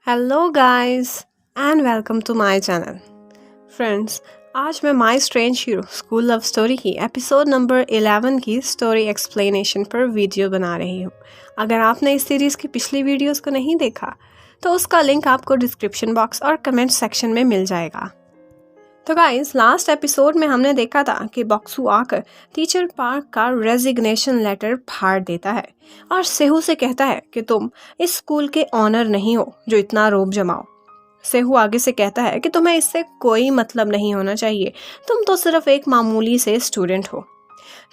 Hello guys and welcome to my channel. Friends, आज मैं my strange hero school love story की episode number 11 की story explanation पर video बना रही हूँ। अगर आपने इस सीरीज़ की पिछली वीडियोस को नहीं देखा तो उसका लिंक आपको डिस्क्रिप्शन बॉक्स और कमेंट सेक्शन में मिल जाएगा। तो गाइस, लास्ट एपिसोड में हमने देखा था कि बॉक्सू आकर टीचर पार्क का रेजिग्नेशन लेटर फाड़ देता है और सेहू से कहता है कि तुम इस स्कूल के ऑनर नहीं हो जो इतना रोब जमाओ। सेहू आगे से कहता है कि तुम्हें इससे कोई मतलब नहीं होना चाहिए, तुम तो सिर्फ एक मामूली से स्टूडेंट हो।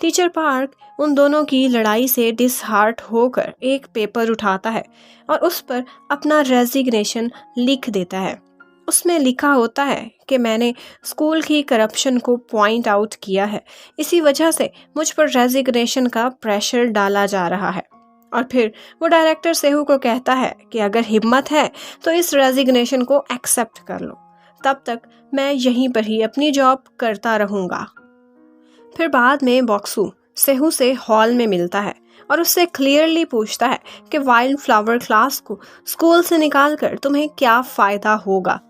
टीचर पार्क उन दोनों की लड़ाई से डिसहार्ट होकर एक पेपर उठाता है और उस पर अपना रेजिग्नेशन लिख देता है। उसमें लिखा होता है कि मैंने स्कूल की करप्शन को पॉइंट आउट किया है, इसी वजह से मुझ पर रेजिग्नेशन का प्रेशर डाला जा रहा है। और फिर वो डायरेक्टर सेहू को कहता है कि अगर हिम्मत है तो इस रेजिग्नेशन को एक्सेप्ट कर लो, तब तक मैं यहीं पर ही अपनी जॉब करता रहूँगा। फिर बाद में बॉक्सू सेहू से हॉल में मिलता है और उससे क्लियरली पूछता है कि वाइल्ड फ्लावर क्लास को स्कूल से निकालकर तुम्हें क्या फ़ायदा होगा।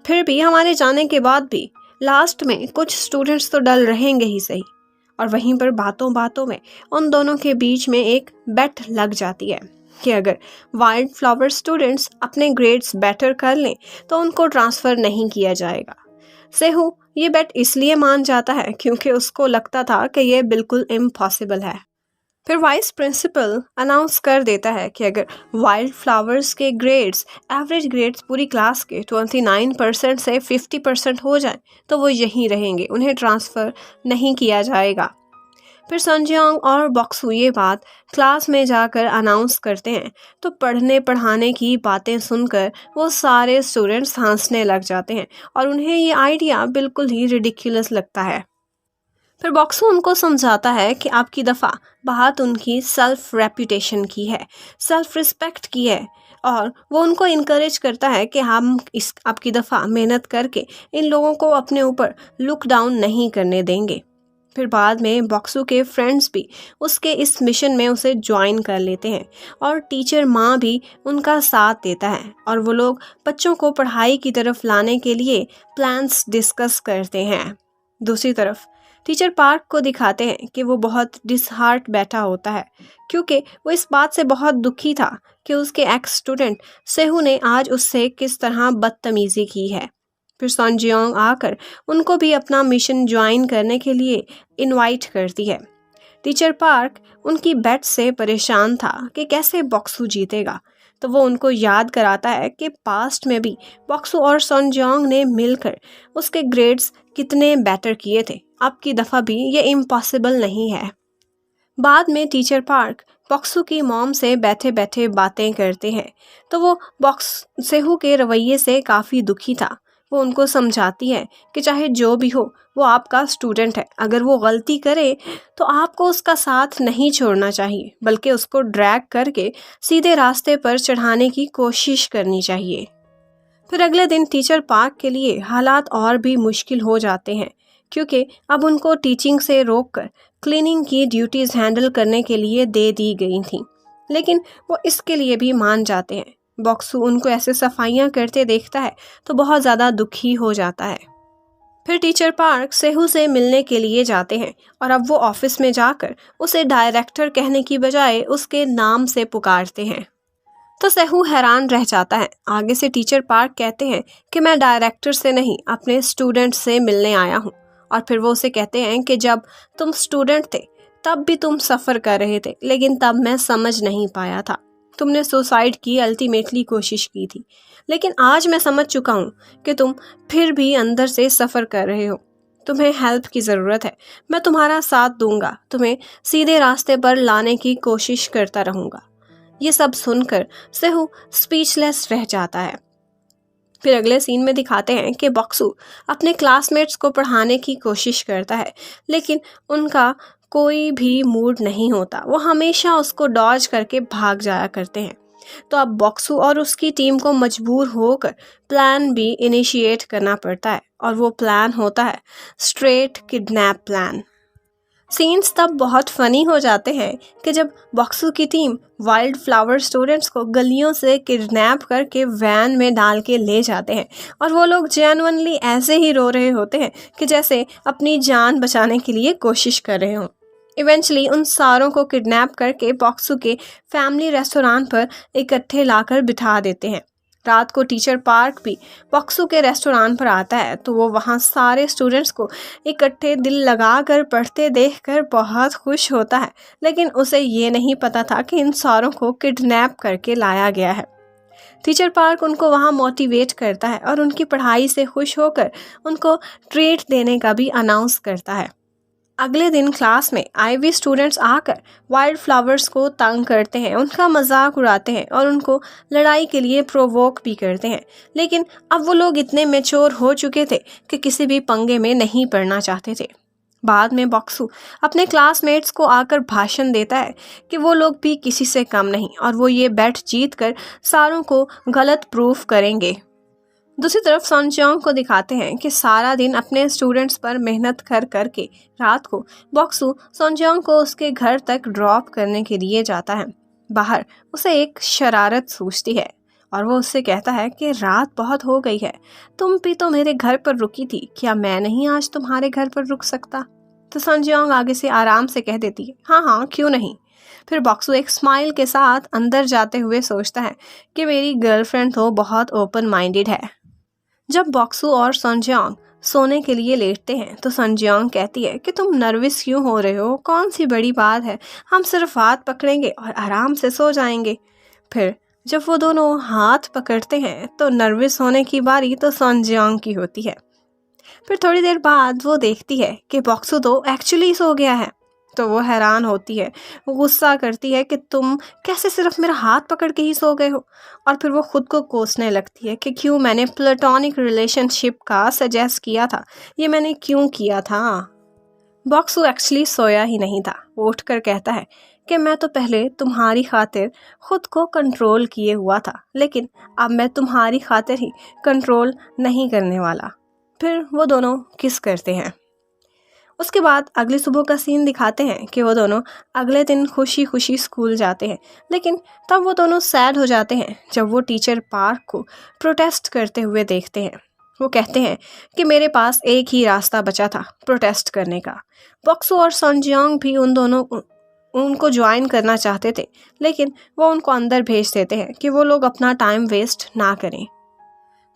फिर भी हमारे जाने के बाद भी लास्ट में कुछ स्टूडेंट्स तो डल रहेंगे ही सही। और वहीं पर बातों बातों में उन दोनों के बीच में एक बेट लग जाती है कि अगर वाइल्ड फ्लावर स्टूडेंट्स अपने ग्रेड्स बेटर कर लें तो उनको ट्रांसफ़र नहीं किया जाएगा। सेहू ये बेट इसलिए मान जाता है क्योंकि उसको लगता था कि यह बिल्कुल इम्पॉसिबल है। फिर वाइस प्रिंसिपल अनाउंस कर देता है कि अगर वाइल्ड फ्लावर्स के ग्रेड्स एवरेज ग्रेड्स पूरी क्लास के 29% से 50% हो जाए तो वो यहीं रहेंगे, उन्हें ट्रांसफ़र नहीं किया जाएगा। फिर संजियोंग और बॉक्सू ये बात क्लास में जाकर अनाउंस करते हैं तो पढ़ने पढ़ाने की बातें सुनकर वो सारे स्टूडेंट्स हंसने लग जाते हैं और उन्हें ये आइडिया बिल्कुल ही रिडिक्युलस लगता है। फिर बॉक्सू उनको समझाता है कि आपकी दफ़ा बात उनकी सेल्फ रेपुटेशन की है, सेल्फ रिस्पेक्ट की है, और वो उनको इनकरेज करता है कि हम इस आपकी दफ़ा मेहनत करके इन लोगों को अपने ऊपर लुक डाउन नहीं करने देंगे। फिर बाद में बॉक्सू के फ्रेंड्स भी उसके इस मिशन में उसे ज्वाइन कर लेते हैं और टीचर माँ भी उनका साथ देता है और वो लोग बच्चों को पढ़ाई की तरफ लाने के लिए प्लान्स डिस्कस करते हैं। दूसरी तरफ टीचर पार्क को दिखाते हैं कि वो बहुत डिसहार्ट बैठा होता है क्योंकि वो इस बात से बहुत दुखी था कि उसके एक्स स्टूडेंट सेहू ने आज उससे किस तरह बदतमीज़ी की है। फिर सॉन्जियोंग आकर उनको भी अपना मिशन ज्वाइन करने के लिए इनवाइट करती है। टीचर पार्क उनकी बेट से परेशान था कि कैसे बॉक्सू जीतेगा, तो वो उनको याद कराता है कि पास्ट में भी बॉक्सू और सॉन्जियोंग ने मिलकर उसके ग्रेड्स कितने बेटर किए थे। अब की दफ़ा भी ये इम्पॉसिबल नहीं है। बाद में टीचर पार्क बॉक्सू की मॉम से बैठे बैठे बातें करते हैं तो वो बॉक्स सेहू के रवैये से काफ़ी दुखी था। वो उनको समझाती है कि चाहे जो भी हो वो आपका स्टूडेंट है, अगर वो गलती करे तो आपको उसका साथ नहीं छोड़ना चाहिए बल्कि उसको ड्रैग करके सीधे रास्ते पर चढ़ाने की कोशिश करनी चाहिए। फिर अगले दिन टीचर पार्क के लिए हालात और भी मुश्किल हो जाते हैं क्योंकि अब उनको टीचिंग से रोककर क्लीनिंग की ड्यूटीज़ हैंडल करने के लिए दे दी गई थी, लेकिन वो इसके लिए भी मान जाते हैं। बॉक्सू उनको ऐसे सफाइयाँ करते देखता है तो बहुत ज़्यादा दुखी हो जाता है। फिर टीचर पार्क सेहू से मिलने के लिए जाते हैं और अब वो ऑफिस में जाकर उसे डायरेक्टर कहने की बजाय उसके नाम से पुकारते हैं। तो सेहू हैरान रह जाता है। आगे से टीचर पार्क कहते हैं कि मैं डायरेक्टर से नहीं अपने स्टूडेंट से मिलने आया हूँ। और फिर वो उसे कहते हैं कि जब तुम स्टूडेंट थे तब भी तुम सफ़र कर रहे थे, लेकिन तब मैं समझ नहीं पाया था। तुमने सुसाइड की अल्टीमेटली कोशिश की थी, लेकिन आज मैं समझ चुका हूँ कि तुम फिर भी अंदर से सफ़र कर रहे हो। तुम्हें हेल्प की ज़रूरत है, मैं तुम्हारा साथ दूंगा, तुम्हें सीधे रास्ते पर लाने की कोशिश करता रहूँगा। ये सब सुनकर सेहू स्पीचलेस रह जाता है। फिर अगले सीन में दिखाते हैं कि बॉक्सू अपने क्लासमेट्स को पढ़ाने की कोशिश करता है, लेकिन उनका कोई भी मूड नहीं होता। वो हमेशा उसको डॉज करके भाग जाया करते हैं। तो अब बॉक्सू और उसकी टीम को मजबूर होकर प्लान भी इनिशिएट करना पड़ता है और वो प्लान होता है स्ट्रेट किडनैप प्लान। सीन्स तब बहुत फनी हो जाते हैं कि जब बॉक्सू की टीम वाइल्ड फ्लावर स्टूडेंट्स को गलियों से किडनैप करके वैन में डाल के ले जाते हैं और वो लोग जेन्युइनली ऐसे ही रो रहे होते हैं कि जैसे अपनी जान बचाने के लिए कोशिश कर रहे हों। इवेंचुअली उन सारों को किडनैप करके बॉक्सू के फैमिली रेस्टोरेंट पर इकट्ठे लाकर बिठा देते हैं। रात को टीचर पार्क भी बॉक्सू के रेस्टोरेंट पर आता है तो वो वहाँ सारे स्टूडेंट्स को इकट्ठे दिल लगाकर पढ़ते देखकर बहुत खुश होता है, लेकिन उसे ये नहीं पता था कि इन सारों को किडनैप करके लाया गया है। टीचर पार्क उनको वहाँ मोटिवेट करता है और उनकी पढ़ाई से खुश होकर उनको ट्रीट देने का भी अनाउंस करता है। अगले दिन क्लास में आईवी स्टूडेंट्स आकर वाइल्ड फ्लावर्स को तंग करते हैं, उनका मजाक उड़ाते हैं और उनको लड़ाई के लिए प्रोवोक भी करते हैं। लेकिन अब वो लोग इतने मैच्योर हो चुके थे कि किसी भी पंगे में नहीं पड़ना चाहते थे। बाद में बॉक्सू अपने क्लासमेट्स को आकर भाषण देता है कि वो लोग भी किसी से कम नहीं और वो ये बैट जीत कर सारों को गलत प्रूफ करेंगे। दूसरी तरफ सॉन्गजोंग को दिखाते हैं कि सारा दिन अपने स्टूडेंट्स पर मेहनत कर करके रात को बॉक्सू सॉन्गजोंग को उसके घर तक ड्रॉप करने के लिए जाता है। बाहर उसे एक शरारत सूझती है और वो उससे कहता है कि रात बहुत हो गई है, तुम भी तो मेरे घर पर रुकी थी, क्या मैं नहीं आज तुम्हारे घर पर रुक सकता? तो सॉन्गजोंग आगे से आराम से कह देती है, हाँ हाँ क्यों नहीं। फिर बॉक्सू एक स्माइल के साथ अंदर जाते हुए सोचता है कि मेरी गर्लफ्रेंड तो बहुत ओपन माइंडेड है। जब बॉक्सू और सॉन्गजोंग सोने के लिए लेटते हैं तो सॉन्गजोंग कहती है कि तुम नर्वस क्यों हो रहे हो, कौन सी बड़ी बात है, हम सिर्फ हाथ पकड़ेंगे और आराम से सो जाएंगे। फिर जब वो दोनों हाथ पकड़ते हैं तो नर्वस होने की बारी तो सॉन्गजोंग की होती है। फिर थोड़ी देर बाद वो देखती है कि बॉक्सू तो एक्चुअली सो गया है, तो वो हैरान होती है, वो गुस्सा करती है कि तुम कैसे सिर्फ मेरा हाथ पकड़ के ही सो गए हो। और फिर वो खुद को कोसने लगती है कि क्यों मैंने प्लेटोनिक रिलेशनशिप का सजेस्ट किया था, ये मैंने क्यों किया था। बॉक्सू एक्चुअली सोया ही नहीं था। वो उठकर कहता है कि मैं तो पहले तुम्हारी खातिर खुद को कंट्रोल किए हुआ था, लेकिन अब मैं तुम्हारी खातिर ही कंट्रोल नहीं करने वाला। फिर वो दोनों किस करते हैं। उसके बाद अगली सुबह का सीन दिखाते हैं कि वो दोनों अगले दिन खुशी खुशी स्कूल जाते हैं, लेकिन तब वो दोनों सैड हो जाते हैं जब वो टीचर पार्क को प्रोटेस्ट करते हुए देखते हैं। वो कहते हैं कि मेरे पास एक ही रास्ता बचा था प्रोटेस्ट करने का। बॉक्सू और सॉन्गजोंग भी उनको ज्वाइन करना चाहते थे, लेकिन वो उनको अंदर भेज देते हैं कि वो लोग अपना टाइम वेस्ट ना करें।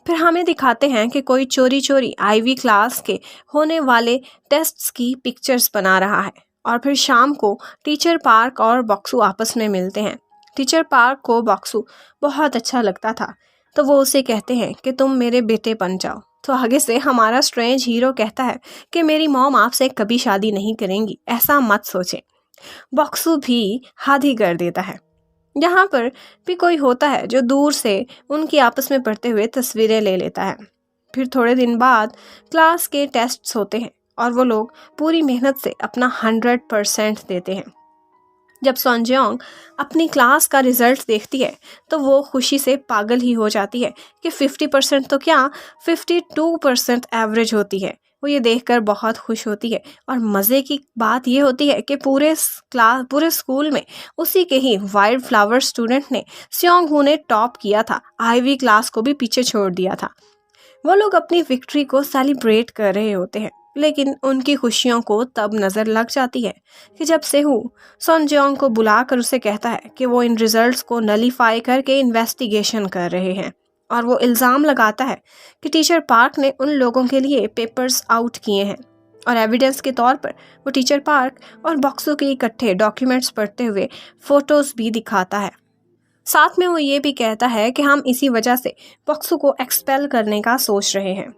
फिर हमें दिखाते हैं कि कोई चोरी चोरी आईवी क्लास के होने वाले टेस्ट्स की पिक्चर्स बना रहा है। और फिर शाम को टीचर पार्क और बॉक्सू आपस में मिलते हैं। टीचर पार्क को बॉक्सू बहुत अच्छा लगता था, तो वो उसे कहते हैं कि तुम मेरे बेटे बन जाओ। तो आगे से हमारा स्ट्रेंज हीरो कहता है कि मेरी मॉम आपसे कभी शादी नहीं करेंगी, ऐसा मत सोचें। बॉक्सू भी हादी कर देता है। यहाँ पर भी कोई होता है जो दूर से उनकी आपस में पढ़ते हुए तस्वीरें ले लेता है। फिर थोड़े दिन बाद क्लास के टेस्ट्स होते हैं और वो लोग पूरी मेहनत से अपना 100% देते हैं। जब सॉन्गजोंग अपनी क्लास का रिजल्ट देखती है तो वो खुशी से पागल ही हो जाती है कि 50% तो क्या 52% एवरेज होती है। वो ये देखकर बहुत खुश होती है और मज़े की बात ये होती है कि पूरे स्कूल में उसी के ही वाइल्ड फ्लावर स्टूडेंट ने स्योंग-हू ने टॉप किया था, आईवी क्लास को भी पीछे छोड़ दिया था। वो लोग अपनी विक्ट्री को सेलिब्रेट कर रहे होते हैं, लेकिन उनकी खुशियों को तब नज़र लग जाती है कि जब सेहू सॉन्गजोंग को बुलाकर उसे कहता है कि वो इन रिजल्ट्स को नलीफाई करके इन्वेस्टिगेशन कर रहे हैं। और वो इल्ज़ाम लगाता है कि टीचर पार्क ने उन लोगों के लिए पेपर्स आउट किए हैं। और एविडेंस के तौर पर वो टीचर पार्क और बॉक्सू के इकट्ठे डॉक्यूमेंट्स पढ़ते हुए फ़ोटोज़ भी दिखाता है। साथ में वो ये भी कहता है कि हम इसी वजह से बॉक्सू को एक्सपेल करने का सोच रहे हैं।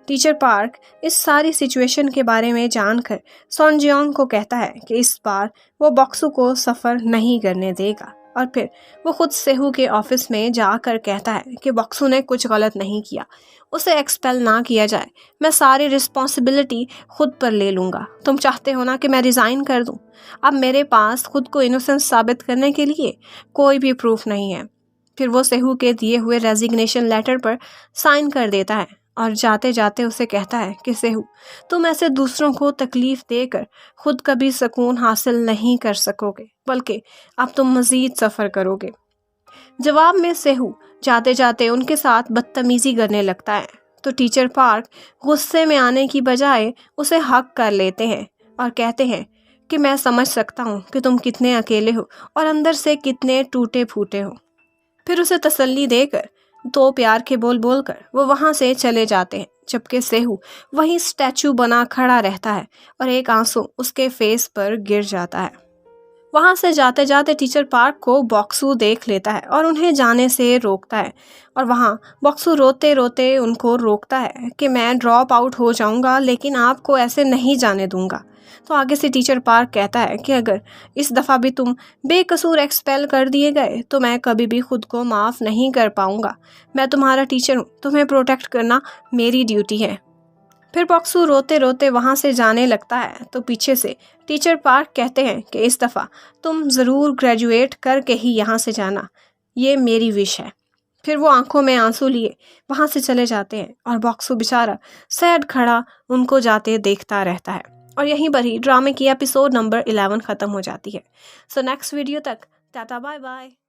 टीचर पार्क इस सारी सिचुएशन के बारे में जानकर सॉन्गजोंग को कहता है कि इस बार वो बॉक्सू को सफ़र नहीं करने देगा। और फिर वो खुद सेहू के ऑफिस में जाकर कहता है कि बॉक्सू ने कुछ गलत नहीं किया, उसे एक्सपेल ना किया जाए, मैं सारी रिस्पॉन्सिबिलिटी खुद पर ले लूँगा। तुम चाहते हो ना कि मैं रिज़ाइन कर दूँ? अब मेरे पास खुद को इनोसेंट साबित करने के लिए कोई भी प्रूफ नहीं है। फिर वो सेहू के दिए हुए रेजिग्नेशन लेटर पर साइन कर देता है और जाते जाते उसे कहता है कि सेहू, तुम ऐसे दूसरों को तकलीफ देकर खुद कभी सुकून हासिल नहीं कर सकोगे, बल्कि अब तुम मज़ीद सफ़र करोगे। जवाब में सेहू जाते जाते उनके साथ बदतमीजी करने लगता है, तो टीचर पार्क गुस्से में आने की बजाय उसे हक कर लेते हैं और कहते हैं कि मैं समझ सकता हूँ कि तुम कितने अकेले हो और अंदर से कितने टूटे फूटे हो। फिर उसे तसल्ली देकर दो प्यार के बोल बोलकर वो वहाँ से चले जाते हैं, जबकि सेहू वहीं स्टैचू बना खड़ा रहता है और एक आंसू उसके फेस पर गिर जाता है। वहाँ से जाते जाते टीचर पार्क को बॉक्सू देख लेता है और उन्हें जाने से रोकता है, और वहाँ बॉक्सू रोते रोते उनको रोकता है कि मैं ड्रॉप आउट हो जाऊँगा, लेकिन आपको ऐसे नहीं जाने दूंगा। तो आगे से टीचर पार्क कहता है कि अगर इस दफ़ा भी तुम बेकसूर एक्सपेल कर दिए गए तो मैं कभी भी खुद को माफ़ नहीं कर पाऊँगा। मैं तुम्हारा टीचर हूँ, तुम्हें प्रोटेक्ट करना मेरी ड्यूटी है। फिर बॉक्सू रोते रोते वहाँ से जाने लगता है, तो पीछे से टीचर पार्क कहते हैं कि इस दफ़ा तुम ज़रूर ग्रेजुएट करके ही यहाँ से जाना, ये मेरी विश है। फिर वो आंखों में आंसू लिए वहाँ से चले जाते हैं और बॉक्सू बेचारा सैड खड़ा उनको जाते देखता रहता है। और यहीं पर ही ड्रामे की एपिसोड नंबर 11 ख़त्म हो जाती है। सो नेक्स्ट वीडियो तक टाटा बाय बाय।